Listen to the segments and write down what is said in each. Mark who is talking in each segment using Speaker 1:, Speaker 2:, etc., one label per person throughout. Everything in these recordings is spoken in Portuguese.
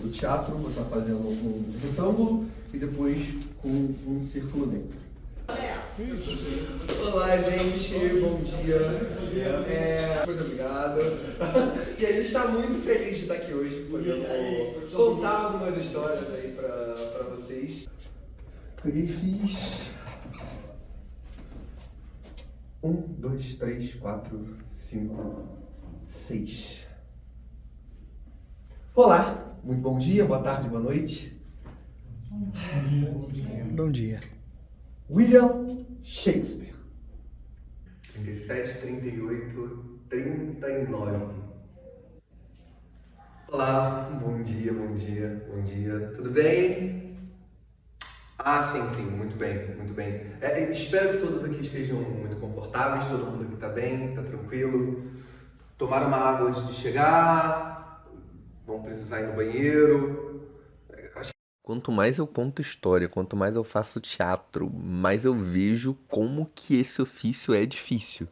Speaker 1: do teatro, vou estar fazendo um retângulo e depois com um círculo dentro. Olá, gente, bom dia. Muito obrigado. E a gente está muito feliz de estar aqui hoje, podendo contar algumas histórias aí para vocês. Peguei e fiz 1, 2, 3, 4, 5, 6. Olá, muito bom dia, boa tarde, boa noite.
Speaker 2: Bom dia.
Speaker 1: William Shakespeare. 37, 38, 39. Olá, bom dia, bom dia, bom dia. Tudo bem? Sim, muito bem, muito bem. Espero que todos aqui estejam muito confortáveis, todo mundo aqui está bem, está tranquilo. Tomaram uma água antes de chegar, vão precisar ir no banheiro.
Speaker 3: Quanto mais eu conto história, quanto mais eu faço teatro, mais eu vejo como que esse ofício é difícil.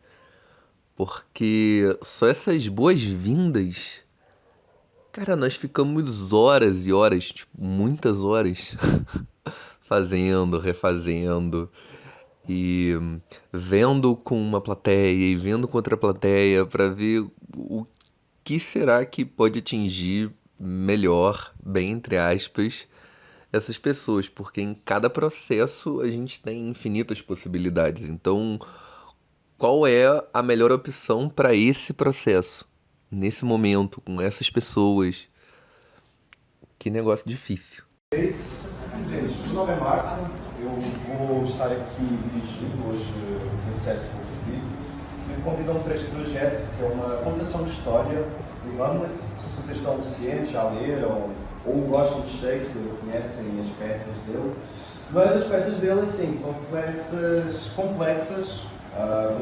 Speaker 3: Porque só essas boas-vindas, cara, nós ficamos horas e horas, tipo, muitas horas, fazendo, refazendo, e vendo com uma plateia e vendo com outra plateia para ver o que será que pode atingir melhor, bem entre aspas, essas pessoas, porque em cada processo a gente tem infinitas possibilidades. Então, qual é a melhor opção para esse processo, nesse momento, com essas pessoas? Que negócio difícil.
Speaker 4: Gente, meu nome é Marco, eu vou estar aqui dirigindo hoje o processo que eu fui. Fui convidado para este projeto, que é uma contação de história do Hamlet. Não sei se vocês estão cientes, já leram, ou gostam de Shakespeare, conhecem as peças dele. Mas as peças dele, assim, são peças complexas,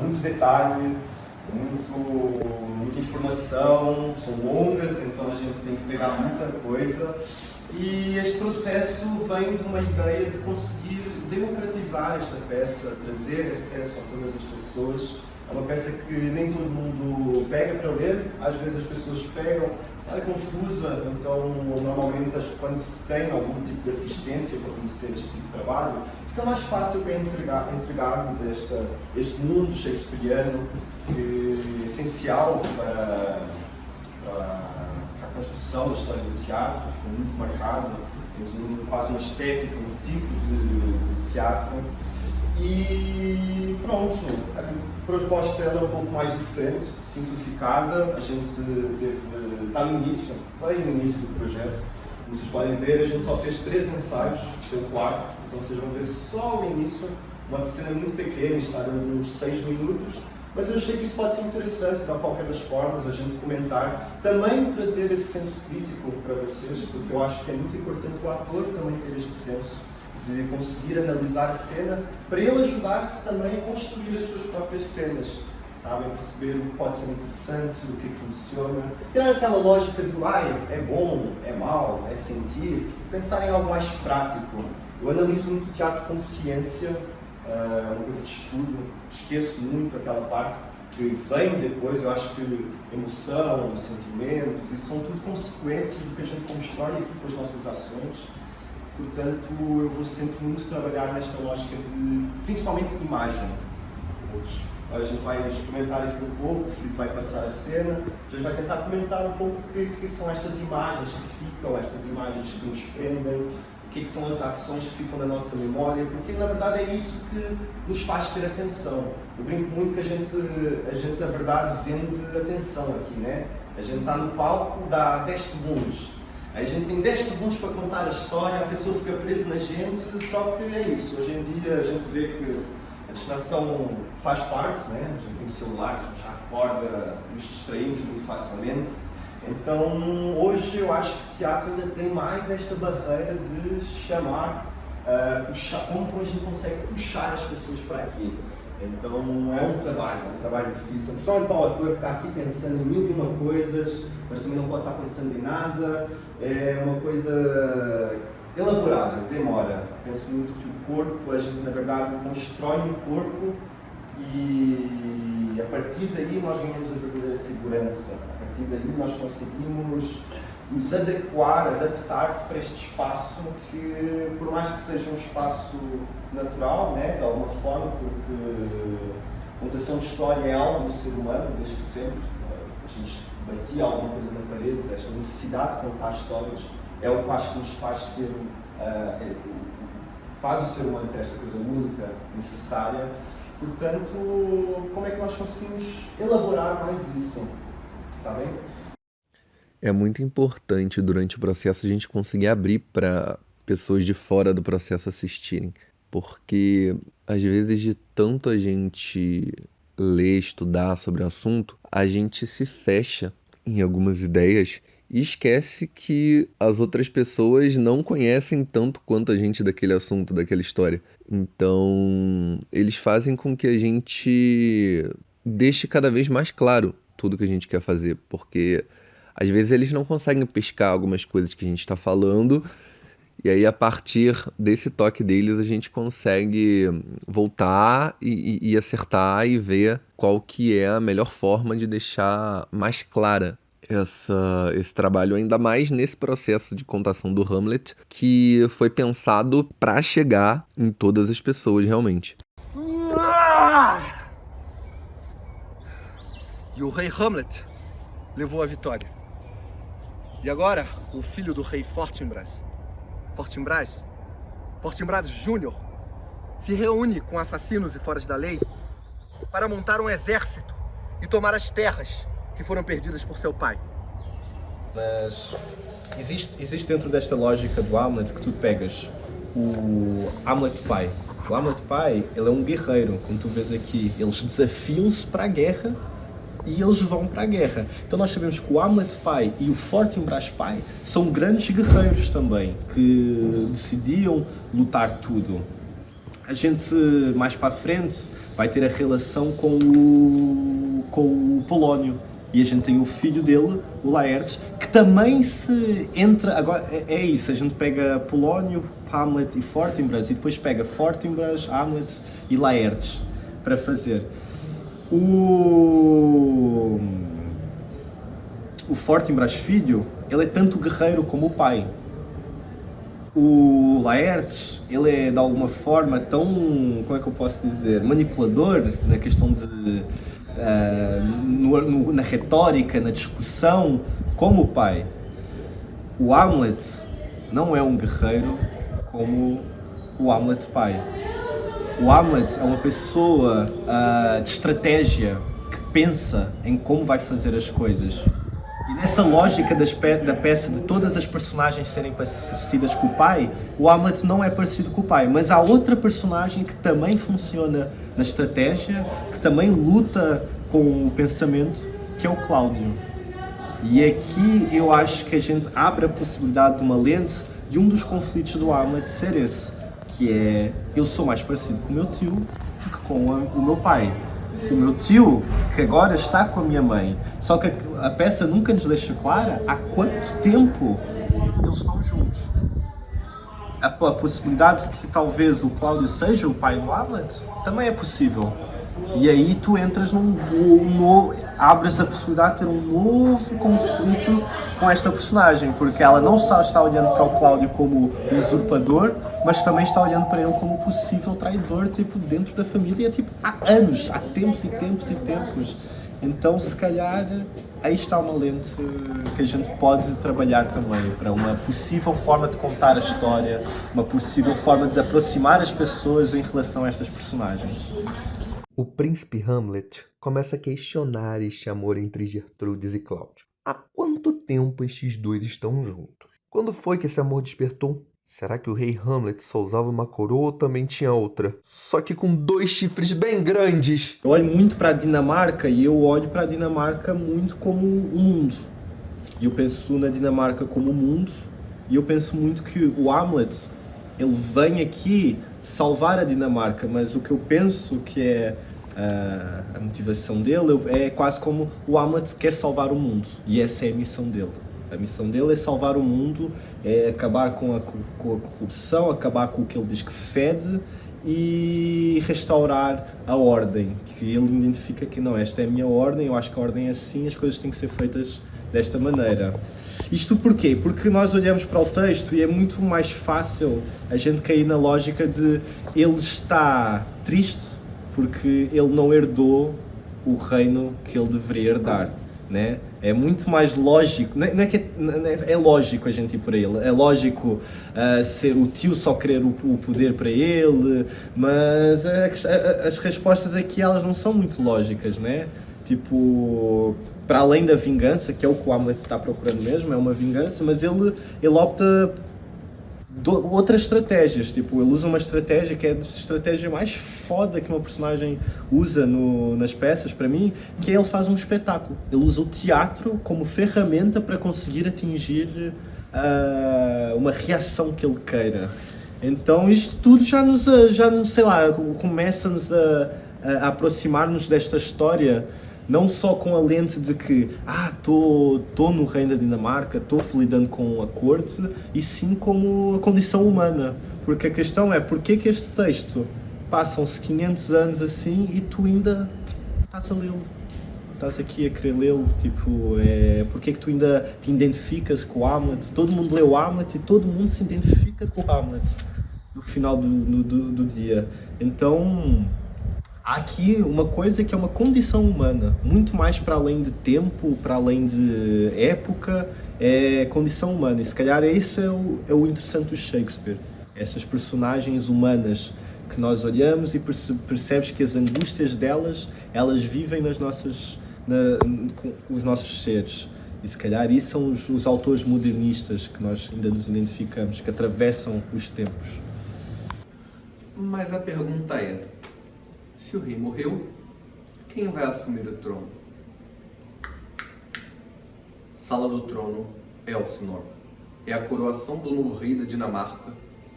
Speaker 4: muito detalhe, muita informação, são longas, então a gente tem que pegar muita coisa. E este processo vem de uma ideia de conseguir democratizar esta peça, trazer acesso a todas as pessoas. É uma peça que nem todo mundo pega para ler, às vezes as pessoas pegam, ela é confusa, então normalmente quando se tem algum tipo de assistência para conhecer este tipo de trabalho, fica mais fácil para entregarmos este mundo shakespeariano, que é essencial para a construção da história do teatro, ficou muito marcado, temos quase uma estética, um tipo de teatro. E pronto, a proposta ela é um pouco mais diferente, simplificada. A gente está no início, bem no início do projeto. Como vocês podem ver, a gente só fez 3 ensaios, este é o quarto, então vocês vão ver só o início, uma cena muito pequena, está uns 6 minutos. Mas eu achei que isso pode ser interessante, de qualquer das formas, a gente comentar, também trazer esse senso crítico para vocês, porque eu acho que é muito importante o ator também ter este senso de conseguir analisar a cena, para ele ajudar-se também a construir as suas próprias cenas, sabem? Perceber o que pode ser interessante, o que funciona, tirar aquela lógica do é bom, é mau, é sentir, pensar em algo mais prático. Eu analiso muito o teatro como ciência, uma coisa de estudo, esqueço muito aquela parte que vem depois. Eu acho que emoção, sentimentos, isso são tudo consequências do que a gente constrói aqui com as nossas ações. Portanto, eu vou sempre muito trabalhar nesta lógica de, principalmente de imagem. A gente vai experimentar aqui um pouco, o Filipe vai passar a cena, a gente vai tentar comentar um pouco o que são estas imagens que ficam, estas imagens que nos prendem, o que são as ações que ficam na nossa memória, porque na verdade é isso que nos faz ter atenção. Eu brinco muito que a gente na verdade vende atenção aqui, né? A gente está no palco, dá 10 segundos. A gente tem 10 segundos para contar a história, a pessoa fica presa na gente, só que é isso. Hoje em dia a gente vê que a distração faz parte, né? A gente tem o celular, a gente já acorda, nos distraímos muito facilmente. Então, hoje eu acho que o teatro ainda tem mais esta barreira de chamar, puxar, como a gente consegue puxar as pessoas para aqui. Então, é um trabalho difícil, principalmente para o ator que está aqui pensando em mil e uma coisas, mas também não pode estar pensando em nada. É uma coisa elaborada, demora. Penso muito que o corpo, a gente na verdade constrói um corpo e a partir daí nós ganhamos a verdadeira segurança. A partir daí nós conseguimos nos adequar, adaptar-se para este espaço que, por mais que seja um espaço natural, né, de alguma forma, porque a contação de história é algo do ser humano, desde sempre. A gente batia alguma coisa na parede, esta necessidade de contar histórias é o que acho que nos faz ser, faz o ser humano ter esta coisa única, necessária. Portanto, como é que nós conseguimos elaborar mais isso? Está bem?
Speaker 3: É muito importante durante o processo a gente conseguir abrir para pessoas de fora do processo assistirem, porque às vezes de tanto a gente ler, estudar sobre o assunto, a gente se fecha em algumas ideias e esquece que as outras pessoas não conhecem tanto quanto a gente daquele assunto, daquela história. Então, eles fazem com que a gente deixe cada vez mais claro tudo que a gente quer fazer, porque às vezes eles não conseguem pescar algumas coisas que a gente está falando, e aí a partir desse toque deles a gente consegue voltar e acertar e ver qual que é a melhor forma de deixar mais clara esse trabalho, ainda mais nesse processo de contação do Hamlet, que foi pensado para chegar em todas as pessoas realmente.
Speaker 2: E o rei Hamlet levou a vitória. E agora, o filho do rei Fortinbras Júnior, se reúne com assassinos e foras da lei para montar um exército e tomar as terras que foram perdidas por seu pai.
Speaker 4: Mas existe dentro desta lógica do Hamlet que tu pegas o Hamlet pai. O Hamlet pai, ele é um guerreiro, como tu vês aqui. Eles desafiam-se para a guerra e eles vão para a guerra. Então nós sabemos que o Hamlet pai e o Fortinbras pai são grandes guerreiros também, que decidiam lutar tudo. A gente, mais para a frente, vai ter a relação com o Polónio. E a gente tem o filho dele, o Laertes, que também se entra... Agora, é isso, a gente pega Polónio, Hamlet e Fortinbras, e depois pega Fortinbras, Hamlet e Laertes para fazer. O Fortinbras filho, ele é tanto guerreiro como o pai. O Laertes, ele é de alguma forma tão, como é que eu posso dizer, manipulador na questão de... na retórica, na discussão, como o pai. O Hamlet não é um guerreiro como o Hamlet pai. O Hamlet é uma pessoa de estratégia que pensa em como vai fazer as coisas. E nessa lógica da peça de todas as personagens serem parecidas com o pai, o Hamlet não é parecido com o pai, mas há outra personagem que também funciona na estratégia, que também luta com o pensamento, que é o Cláudio. E aqui eu acho que a gente abre a possibilidade de uma lente de um dos conflitos do Hamlet ser esse, que é: eu sou mais parecido com o meu tio do que com o meu pai. O meu tio, que agora está com a minha mãe, só que a peça nunca nos deixa clara há quanto tempo eles estão juntos. A possibilidade de que talvez o Cláudio seja o pai do Hamlet também é possível. E aí tu entras abres a possibilidade de ter um novo conflito com esta personagem, porque ela não só está olhando para o Cláudio como usurpador, mas também está olhando para ele como possível traidor, tipo, dentro da família, tipo, há anos, há tempos e tempos e tempos. Então, se calhar, aí está uma lente que a gente pode trabalhar também para uma possível forma de contar a história, uma possível forma de aproximar as pessoas em relação a estas personagens.
Speaker 3: O príncipe Hamlet começa a questionar este amor entre Gertrudes e Cláudio. Há quanto tempo estes dois estão juntos? Quando foi que esse amor despertou? Será que o rei Hamlet só usava uma coroa ou também tinha outra? Só que com 2 chifres bem grandes.
Speaker 4: Eu olho muito para a Dinamarca e eu olho para a Dinamarca muito como um mundo. E eu penso na Dinamarca como um mundo, e eu penso muito que o Hamlet, ele vem aqui salvar a Dinamarca, mas o que eu penso que é a motivação dele é quase como o Hamlet quer salvar o mundo, e essa é a missão dele. A missão dele é salvar o mundo, é acabar com a corrupção, acabar com o que ele diz que fede e restaurar a ordem, que ele identifica que não, esta é a minha ordem, eu acho que a ordem é assim, as coisas têm que ser feitas
Speaker 5: desta maneira. Isto porquê? Porque nós olhamos para o texto e é muito mais fácil a gente cair na lógica de ele está triste porque ele não herdou o reino que ele deveria herdar, né? É muito mais lógico, não é que é lógico a gente ir por ele, é lógico ser o tio só querer o poder para ele, mas as respostas aqui elas não são muito lógicas, né? Tipo, para além da vingança, que é o que o Hamlet está procurando mesmo, é uma vingança, mas ele opta outras estratégias, tipo, ele usa uma estratégia que é a estratégia mais foda que uma personagem usa nas peças, para mim, que é ele faz um espetáculo. Ele usa o teatro como ferramenta para conseguir atingir uma reação que ele queira. Então isto tudo já nos sei lá, começa-nos a aproximar-nos desta história, não só com a lente de que estou no reino da Dinamarca, estou lidando com a corte, e sim como a condição humana. Porque a questão é, porquê que este texto passam-se 500 anos assim e tu ainda estás a lê-lo? Estás aqui a querer lê-lo, tipo, porquê que tu ainda te identificas com o Hamlet? Todo mundo lê o Hamlet e todo mundo se identifica com o Hamlet no final do dia. Então há aqui uma coisa que é uma condição humana, muito mais para além de tempo, para além de época, é condição humana. E se calhar isso é o interessante do Shakespeare. Essas personagens humanas que nós olhamos e percebes que as angústias delas, elas vivem com os nossos seres. E se calhar isso são os autores modernistas que nós ainda nos identificamos, que atravessam os tempos.
Speaker 1: Mas a pergunta é, se o rei morreu, quem vai assumir o trono? Sala do trono, Elsinore. É a coroação do novo rei da Dinamarca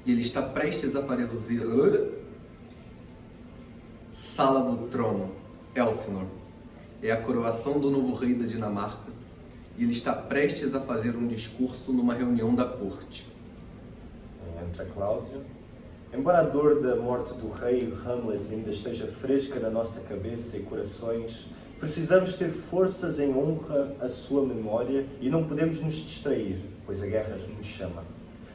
Speaker 1: e ele está prestes a fazer Sala do trono, Elsinore. É a coroação do novo rei da Dinamarca e ele está prestes a fazer um discurso numa reunião da corte.
Speaker 4: Entra Cláudia. Embora a dor da morte do rei Hamlet ainda esteja fresca na nossa cabeça e corações, precisamos ter forças em honra à sua memória e não podemos nos distrair, pois a guerra nos chama.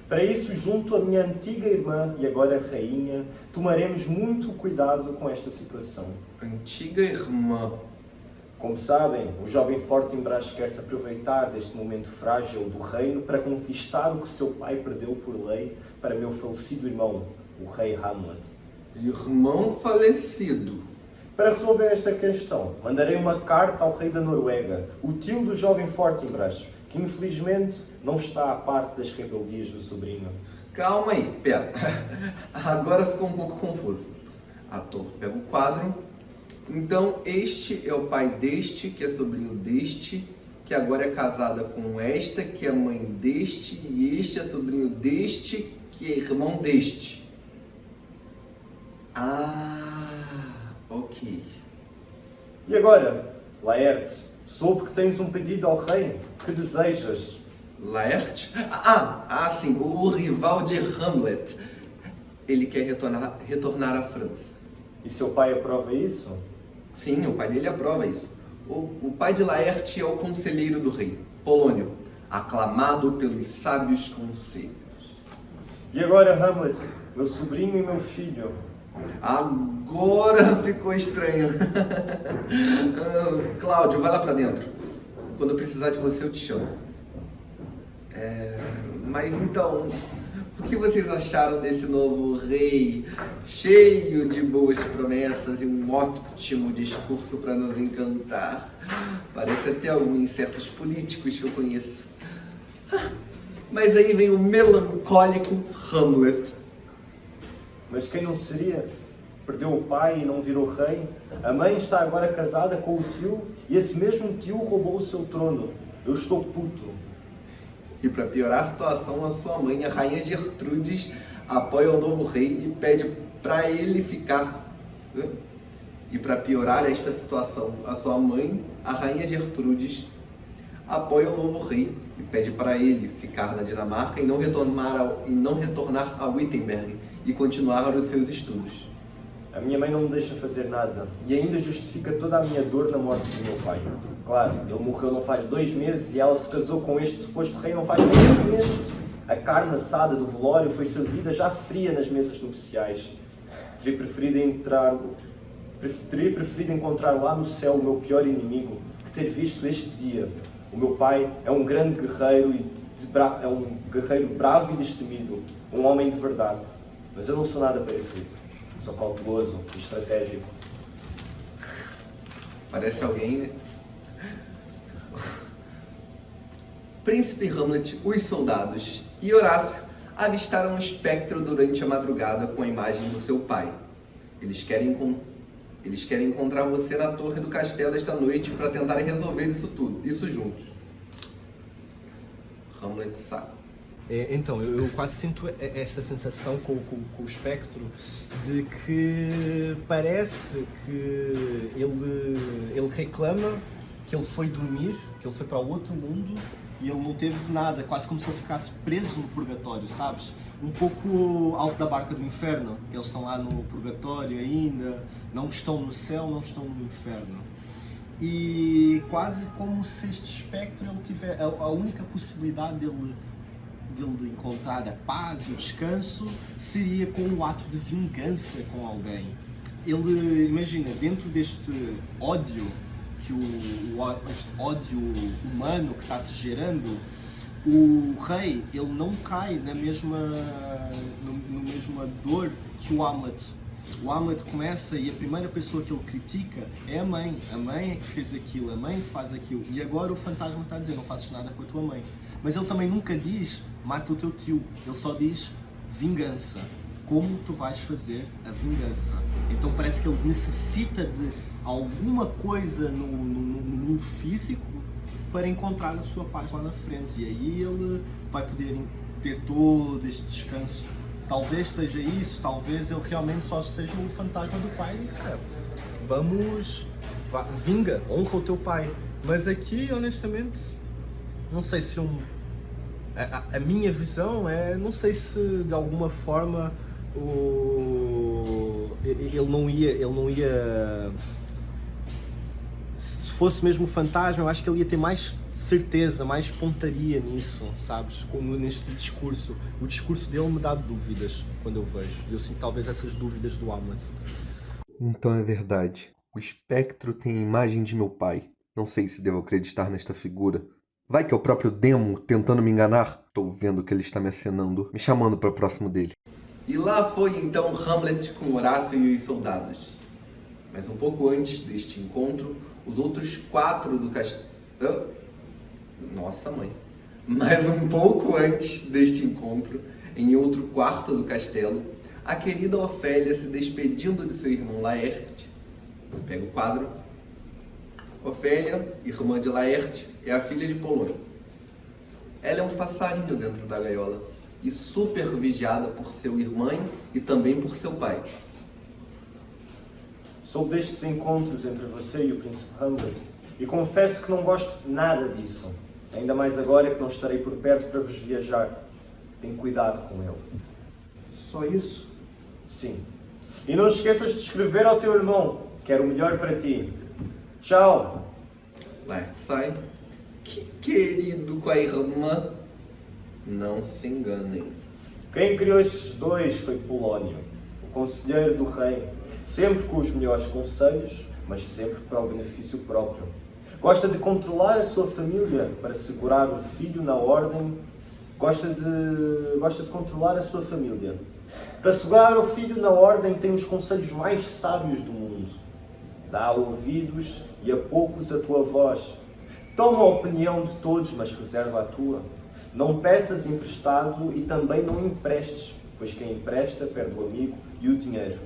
Speaker 4: Para isso, junto à minha antiga irmã e agora rainha, tomaremos muito cuidado com esta situação.
Speaker 1: Antiga irmã.
Speaker 4: Como sabem, o jovem Fortinbras quer se aproveitar deste momento frágil do reino para conquistar o que seu pai perdeu por lei para meu falecido irmão, o rei Hamlet.
Speaker 1: Irmão falecido.
Speaker 4: Para resolver esta questão, mandarei uma carta ao rei da Noruega, o tio do jovem Fortinbras, que infelizmente não está à parte das rebeldias do sobrinho.
Speaker 1: Calma aí, pera. Agora ficou um pouco confuso. Ator pega o quadro. Então, este é o pai deste, que é sobrinho deste, que agora é casada com esta, que é mãe deste, e este é sobrinho deste, que é irmão deste. Ok.
Speaker 4: E agora, Laerte, soube que tens um pedido ao rei. Que desejas?
Speaker 1: Laerte? Sim, o rival de Hamlet. Ele quer retornar à França.
Speaker 4: E seu pai aprova isso?
Speaker 1: Sim, o pai dele aprova isso. O pai de Laerte é o conselheiro do rei, Polônio, aclamado pelos sábios conselhos.
Speaker 4: E agora, Hamlet, meu sobrinho e meu filho?
Speaker 1: Agora ficou estranho. Cláudio, vai lá pra dentro. Quando eu precisar de você, eu te chamo. Mas então, o que vocês acharam desse novo rei, cheio de boas promessas e um ótimo discurso para nos encantar? Parece até alguns certos políticos que eu conheço. Mas aí vem o melancólico Hamlet.
Speaker 4: Mas quem não seria? Perdeu o pai e não virou rei? A mãe está agora casada com o tio e esse mesmo tio roubou o seu trono. Eu estou puto.
Speaker 1: E para piorar a situação, a sua mãe, a rainha Gertrudes, apoia o novo rei e pede para ele ficar. E para piorar esta situação, a sua mãe, a rainha Gertrudes, apoia o novo rei e pede para ele ficar na Dinamarca e não retornar a Wittenberg e continuar os seus estudos.
Speaker 4: A minha mãe não me deixa fazer nada e ainda justifica toda a minha dor na morte do meu pai. Claro, ele morreu não faz 2 meses e ela se casou com este suposto rei não faz nem 1 mês. A carne assada do velório foi servida já fria nas mesas nupciais. Teria preferido encontrar lá no céu o meu pior inimigo que ter visto este dia. O meu pai é um grande guerreiro é um guerreiro bravo e destemido, um homem de verdade. Mas eu não sou nada parecido. Sou cauteloso e estratégico.
Speaker 1: Parece alguém, né? Príncipe Hamlet, os soldados e Horácio avistaram um espectro durante a madrugada com a imagem do seu pai. Eles querem encontrar você na torre do castelo esta noite para tentarem resolver isso juntos. Hamlet sabe.
Speaker 5: Então, eu quase sinto esta sensação com o espectro de que parece que ele reclama que ele foi dormir, que ele foi para o outro mundo e ele não teve nada, quase como se ele ficasse preso no purgatório, sabes? Um pouco alto da barca do inferno, que eles estão lá no purgatório ainda, não estão no céu, não estão no inferno. E quase como se este espectro ele tiver a única possibilidade dele encontrar a paz e o descanso seria com o ato de vingança com alguém. Ele, imagina, dentro deste ódio, este ódio humano que está se gerando, o rei, ele não cai na mesma dor que o Hamlet. O Hamlet começa e a primeira pessoa que ele critica é a mãe. A mãe é que fez aquilo, a mãe que faz aquilo. E agora o fantasma está a dizer, não fazes nada com a tua mãe. Mas ele também nunca diz, mata o teu tio. Ele só diz, vingança. Como tu vais fazer a vingança? Então parece que ele necessita de alguma coisa no mundo físico para encontrar a sua paz lá na frente. E aí ele vai poder ter todo este descanso. Talvez seja isso, talvez ele realmente só seja o fantasma do pai e, cara, vinga, honra o teu pai. Mas aqui, honestamente, não sei se a minha visão é, não sei se de alguma forma ele não ia, se fosse mesmo fantasma, eu acho que ele ia ter mais certeza, mais pontaria nisso, sabes? Como neste discurso. O discurso dele me dá dúvidas quando eu vejo. Eu sinto talvez essas dúvidas do Hamlet.
Speaker 3: Então é verdade. O espectro tem a imagem de meu pai. Não sei se devo acreditar nesta figura. Vai que é o próprio Demo tentando me enganar? Tô vendo que ele está me acenando, me chamando para próximo dele.
Speaker 1: E lá foi então Hamlet com Horácio e os soldados. Mas um pouco antes deste encontro, os outros 4 do castelo... Nossa mãe! Mas um pouco antes deste encontro, em outro quarto do castelo, a querida Ofélia se despedindo de seu irmão Laerte. Pega o quadro. Ofélia, irmã de Laerte, é a filha de Polônio. Ela é um passarinho dentro da gaiola e super vigiada por seu irmão e também por seu pai.
Speaker 4: Soube destes encontros entre você e o príncipe Hamlet e confesso que não gosto nada disso. Ainda mais agora que não estarei por perto para vos viajar. Tenha cuidado com ele.
Speaker 1: Só isso?
Speaker 4: Sim. E não esqueças de escrever ao teu irmão. Quero o melhor para ti. Tchau.
Speaker 1: Laerte sai. Que querido com a irmã. Não se enganem.
Speaker 4: Quem criou estes dois foi Polónio, o conselheiro do rei. Sempre com os melhores conselhos, mas sempre para o benefício próprio. Gosta de controlar a sua família para segurar o filho na ordem. Gosta de controlar a sua família. Para segurar o filho na ordem tem os conselhos mais sábios do mundo. Dá a ouvidos e a poucos a tua voz. Toma a opinião de todos, mas reserva a tua. Não peças emprestado e também não emprestes, pois quem empresta perde o amigo e o dinheiro.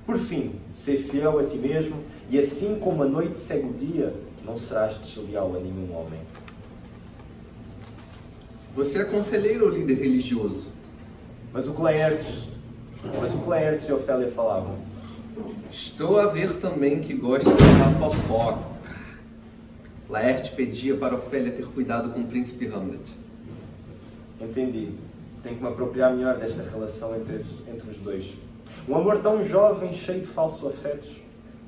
Speaker 4: Por fim, ser fiel a ti mesmo e assim como a noite segue o dia, não serás desleal a nenhum homem.
Speaker 1: Você é conselheiro ou líder religioso?
Speaker 4: Mas o que Laertes e Ofélia falavam?
Speaker 1: Estou a ver também que gosta de uma fofoca. Laerte pedia para Ofélia ter cuidado com o príncipe Hamlet.
Speaker 4: Entendi. Tenho que me apropriar melhor desta relação entre os dois.
Speaker 5: Um amor tão jovem, cheio de falsos afetos.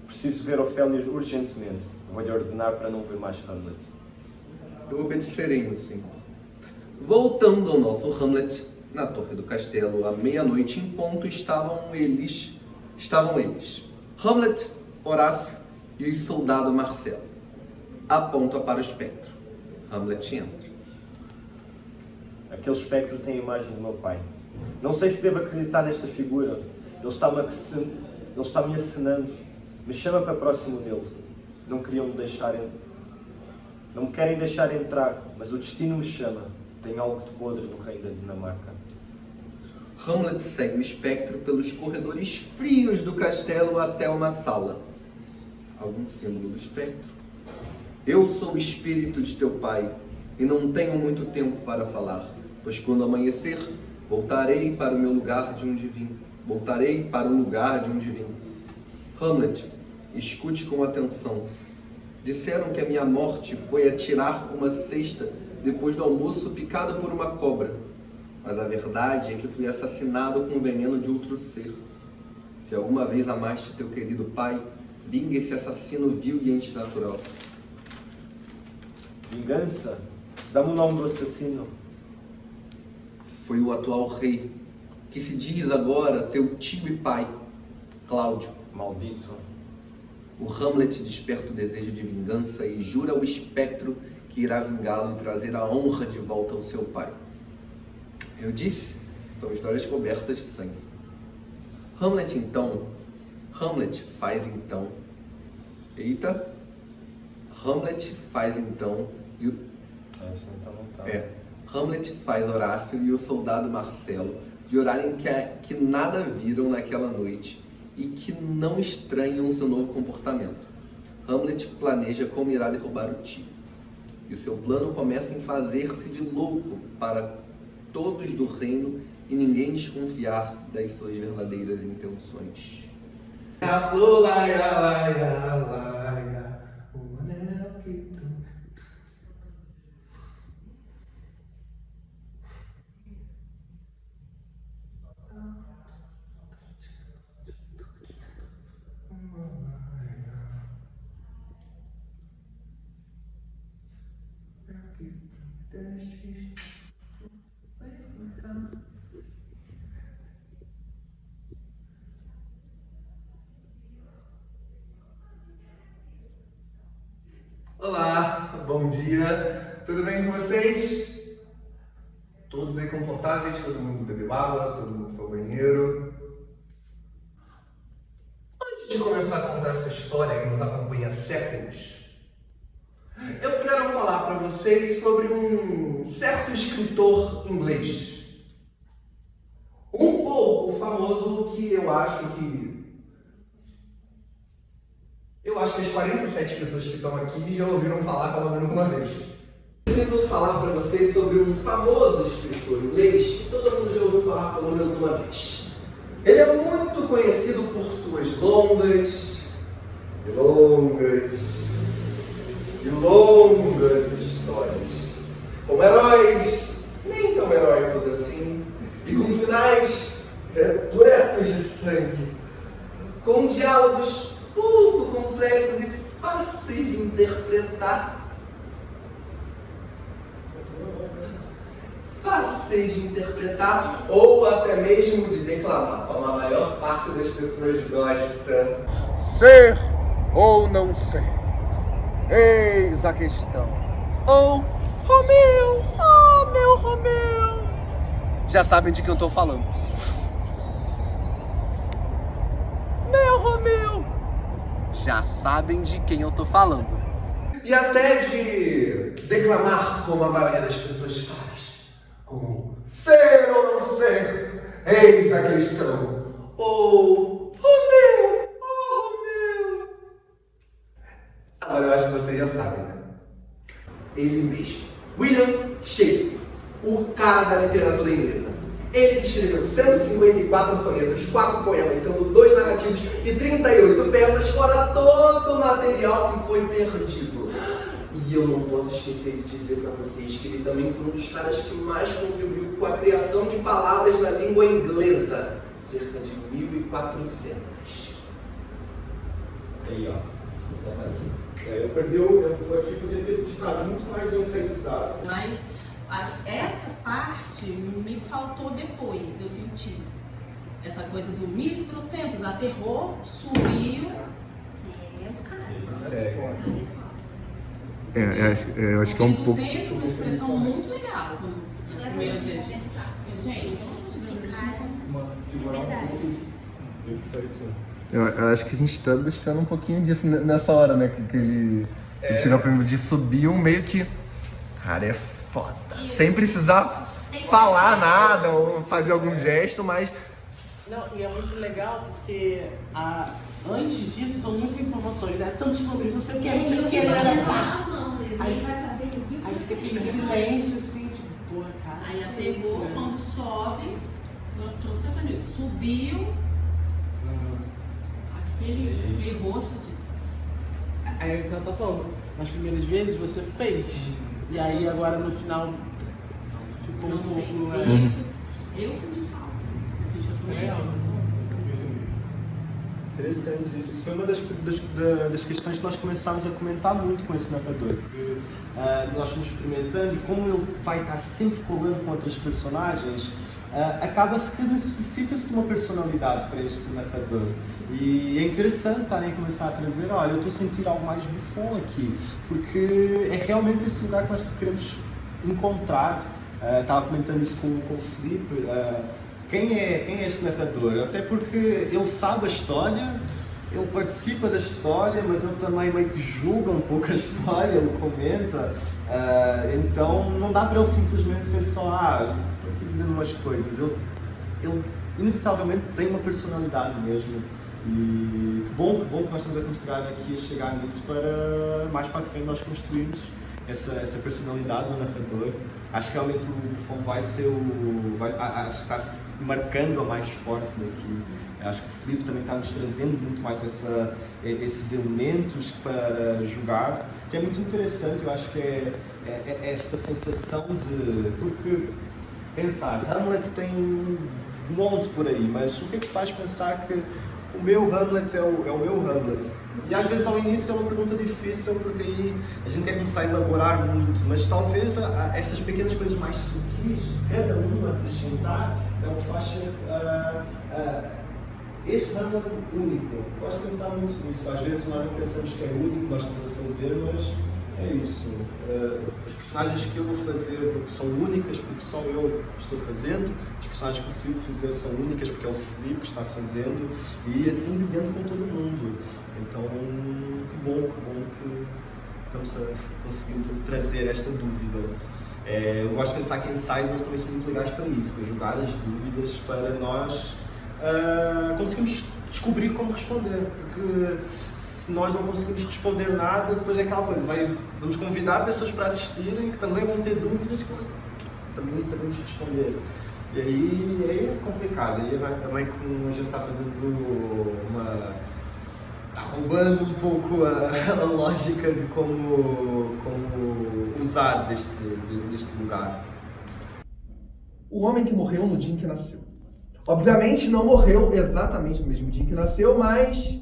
Speaker 5: Preciso ver Ofélia urgentemente. Vou-lhe ordenar para não ver mais Hamlet.
Speaker 1: Eu obedecerei, meu senhor. Voltando ao nosso Hamlet, na torre do castelo, à meia-noite em ponto, estavam eles, Hamlet, Horácio e o soldado Marcelo. Aponta para o espectro. Hamlet entra.
Speaker 5: Aquele espectro tem a imagem do meu pai. Não sei se devo acreditar nesta figura. Ele está-me acenando. Me chama para próximo dele. Não me querem deixar entrar, mas o destino me chama. Tem algo de podre no reino da Dinamarca.
Speaker 1: Hamlet segue o espectro pelos corredores frios do castelo até uma sala. Algum símbolo do espectro? Eu sou o espírito de teu pai e não tenho muito tempo para falar, pois quando amanhecer, voltarei para o lugar de onde vim. Hamlet, escute com atenção. Disseram que a minha morte foi atirar uma cesta depois do almoço picado por uma cobra. Mas a verdade é que fui assassinado com o veneno de outro ser. Se alguma vez amaste teu querido pai, vinga esse assassino vil e antinatural.
Speaker 5: Vingança? Dá-me o nome do assassino.
Speaker 1: Foi o atual rei, que se diz agora teu tio e pai, Cláudio.
Speaker 5: Maldito.
Speaker 1: O Hamlet desperta o desejo de vingança e jura ao espectro que irá vingá-lo e trazer a honra de volta ao seu pai. Eu disse, são histórias cobertas de sangue. Hamlet faz então. E o... Hamlet faz Horácio e o soldado Marcelo jurarem que nada viram naquela noite e que não estranham seu novo comportamento. Hamlet planeja como irá derrubar o tio. E o seu plano começa em fazer-se de louco para todos do reino e ninguém desconfiar das suas verdadeiras intenções. Olá, bom dia, tudo bem com vocês? Todos aí confortáveis, todo mundo bebeu água, todo mundo foi ao banheiro. Antes de começar a contar essa história que nos acompanha há séculos, eu quero falar para vocês sobre um certo escritor inglês. Um pouco famoso que eu acho que as 47 pessoas que estão aqui já ouviram falar pelo menos uma vez. Preciso falar para vocês sobre um famoso escritor inglês que todo mundo já ouviu falar pelo menos uma vez. Ele é muito conhecido por suas longas histórias, como heróis nem tão heróicos assim, e com finais repletos de sangue, com diálogos pouco complexos e fáceis de interpretar. Ou até mesmo de declamar, como a maior parte das pessoas gosta.
Speaker 2: Ser ou não ser? Eis a questão. Ou Romeu, oh meu Romeu. Já sabem de quem eu tô falando. Meu Romeu. Já sabem de quem eu tô falando.
Speaker 1: E até de declamar como a maioria das pessoas faz. Como ser ou não ser, eis a questão. Ou Romeu, oh Romeu. Agora eu acho que vocês já sabem, né? Ele mesmo, William Shakespeare, o cara da literatura inglesa. Ele que escreveu 154 sonetos, 4 poemas, sendo 2 narrativos e 38 peças, fora todo o material que foi perdido. E eu não posso esquecer de dizer para vocês que ele também foi um dos caras que mais contribuiu com a criação de palavras na língua inglesa. cerca de 1.400.
Speaker 4: Aí, ó. Eu perdi eu aqui podia ter ficado muito mais enfeitiçado.
Speaker 6: Mas essa parte me faltou depois, eu senti. Essa coisa do 1.300, aterrou, subiu.
Speaker 2: Eu acho que é um pouco.
Speaker 6: Teve uma expressão muito legal nas primeiras vezes. Gente,
Speaker 4: Segurar um pouco.
Speaker 2: Eu acho que a gente tá buscando um pouquinho disso nessa hora, né? Que ele tirou o prêmio de subir meio que. Cara, é foda. Sem precisar falar nada ou fazer algum gesto, mas.
Speaker 7: Não, e é muito legal porque antes disso são muitas informações, né? Tantos números, não sei o que, não sei o que. Aí fica aquele silêncio assim, tipo, porra, cara.
Speaker 6: aí aterrou, quando sobe, trouxe a subiu, aquele rosto de.
Speaker 7: Aí o que ela tá falando, nas primeiras vezes você fez, e aí agora no final ficou um pouco.
Speaker 6: Isso, eu senti falta. Você sentiu também?
Speaker 4: Interessante isso. Foi uma das questões que nós começámos a comentar muito com esse narrador. Porque nós fomos experimentando e como ele vai estar sempre colando com outros personagens, acaba-se que necessita-se de uma personalidade para este narrador. E é interessante estarem a começar a trazer, olha, eu estou a sentir algo mais bufão aqui, porque é realmente esse lugar que nós queremos encontrar. Estava comentando isso com o Filipe. Quem é este narrador? Até porque ele sabe a história, ele participa da história, mas ele também meio que julga um pouco a história, ele comenta. Então não dá para ele simplesmente ser só, estou aqui dizendo umas coisas. Ele inevitavelmente tem uma personalidade mesmo. E que bom que nós estamos a começar aqui a chegar nisso para mais para a frente nós construirmos essa personalidade do narrador. Acho que realmente o Buffon vai ser acho que está se marcando a mais forte daqui. Acho que o Filipe também está nos trazendo muito mais esses elementos para jogar, que é muito interessante. Eu acho que é esta sensação de... Porque, pensar, Hamlet tem um monte por aí, mas o que é que faz pensar que o meu Hamlet é o meu Hamlet? E às vezes ao início é uma pergunta difícil, porque aí a gente quer começar a elaborar muito, mas talvez essas pequenas coisas mais sutis de cada um acrescentar é o que faz ser este Hamlet único. Gosto de pensar muito nisso. Às vezes nós não pensamos que é único, nós estamos a fazer, mas é isso. As personagens que eu vou fazer são únicas porque só eu estou fazendo, as personagens que o Filipe fizer são únicas porque é o Filipe que está fazendo, e assim diante com todo mundo. Então, que bom que estamos conseguindo trazer esta dúvida. Eu gosto de pensar que ensaios eles também são muito legais para isso, para jogar as dúvidas, para nós conseguirmos descobrir como responder, porque se nós não conseguimos responder nada, depois é aquela coisa, vamos convidar pessoas para assistirem que também vão ter dúvidas que também sabemos responder. E aí é complicado, aí também como a gente está fazendo está roubando um pouco a lógica de como usar deste lugar.
Speaker 1: O homem que morreu no dia em que nasceu. Obviamente não morreu exatamente no mesmo dia em que nasceu, mas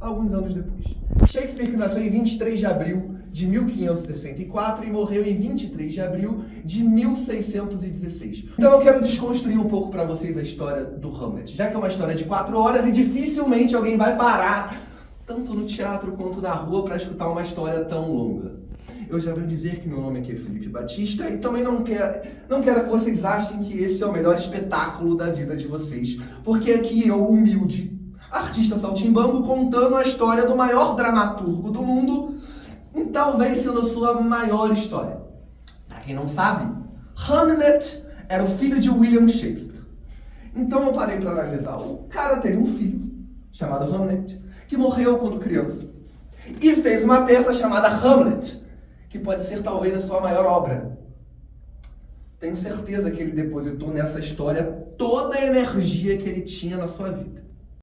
Speaker 1: alguns anos depois. Shakespeare, que nasceu em 23 de abril de 1564 e morreu em 23 de abril de 1616. Então eu quero desconstruir um pouco para vocês a história do Hamlet, já que é uma história de 4 horas e dificilmente alguém vai parar, tanto no teatro quanto na rua, para escutar uma história tão longa. Eu já venho dizer que meu nome aqui é Felipe Batista e também não quero que vocês achem que esse é o melhor espetáculo da vida de vocês, porque aqui eu, humilde artista saltimbanco, contando a história do maior dramaturgo do mundo, talvez sendo a sua maior história. Para quem não sabe, Hamlet era o filho de William Shakespeare. Então eu parei para analisar. O cara teve um filho, chamado Hamlet, que morreu quando criança, e fez uma peça chamada Hamlet, que pode ser talvez a sua maior obra. Tenho certeza que ele depositou nessa história toda a energia que ele tinha na sua vida.